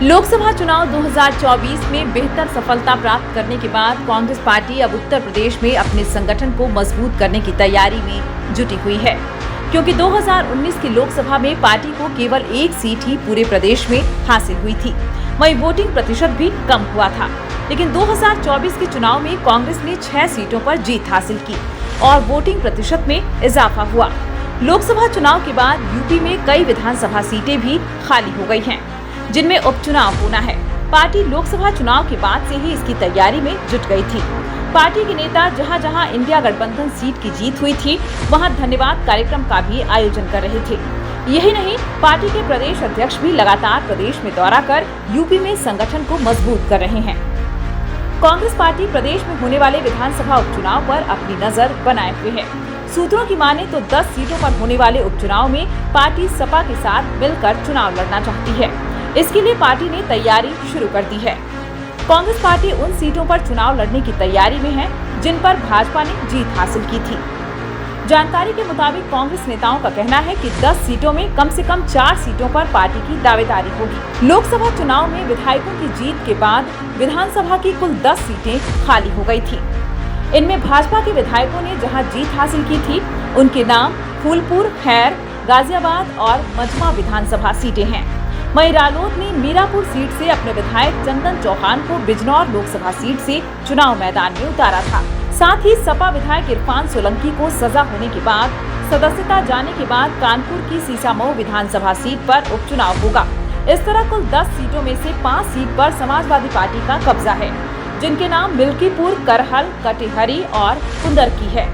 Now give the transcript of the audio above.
लोकसभा चुनाव 2024 में बेहतर सफलता प्राप्त करने के बाद कांग्रेस पार्टी अब उत्तर प्रदेश में अपने संगठन को मजबूत करने की तैयारी में जुटी हुई है, क्योंकि 2019 की लोकसभा में पार्टी को केवल एक सीट ही पूरे प्रदेश में हासिल हुई थी। वहीं वोटिंग प्रतिशत भी कम हुआ था। लेकिन 2024 के चुनाव में कांग्रेस ने 6 सीटों पर जीत हासिल की और वोटिंग प्रतिशत में इजाफा हुआ। लोकसभा चुनाव के बाद यूपी में कई विधानसभा सीटें भी खाली हो गई हैं, जिनमें उपचुनाव होना है। पार्टी लोकसभा चुनाव के बाद से ही इसकी तैयारी में जुट गई थी। पार्टी के नेता जहां जहां इंडिया गठबंधन सीट की जीत हुई थी, वहां धन्यवाद कार्यक्रम का भी आयोजन कर रहे थे। यही नहीं, पार्टी के प्रदेश अध्यक्ष भी लगातार प्रदेश में दौरा कर यूपी में संगठन को मजबूत कर रहे हैं। कांग्रेस पार्टी प्रदेश में होने वाले विधानसभा उपचुनाव पर अपनी नजर बनाए हुए है। सूत्रों की माने तो 10 सीटों पर होने वाले उपचुनाव में पार्टी सपा के साथ मिलकर चुनाव लड़ना चाहती है। इसके लिए पार्टी ने तैयारी शुरू कर दी है। कांग्रेस पार्टी उन सीटों पर चुनाव लड़ने की तैयारी में है जिन पर भाजपा ने जीत हासिल की थी। जानकारी के मुताबिक कांग्रेस नेताओं का कहना है कि 10 सीटों में कम से कम 4 सीटों पर पार्टी की दावेदारी होगी। लोकसभा चुनाव में विधायकों की जीत के बाद विधानसभा की कुल 10 सीटें खाली हो गई थी। इनमें भाजपा के विधायकों ने जहां जीत हासिल की थी, उनके नाम फूलपुर, खैर, गाजियाबाद और मजमा विधानसभा सीटें हैं। वहीं रालोद ने मीरापुर सीट से अपने विधायक चंदन चौहान को बिजनौर लोकसभा सीट से चुनाव मैदान में उतारा था। साथ ही सपा विधायक इरफान सोलंकी को सजा होने के बाद सदस्यता जाने के बाद कानपुर की सीसामऊ विधानसभा सीट पर उपचुनाव होगा। इस तरह कुल 10 सीटों में से 5 सीट पर समाजवादी पार्टी का कब्जा है, जिनके नाम मिल्कीपुर, करहल, कटिहरी और कुंदरकी है।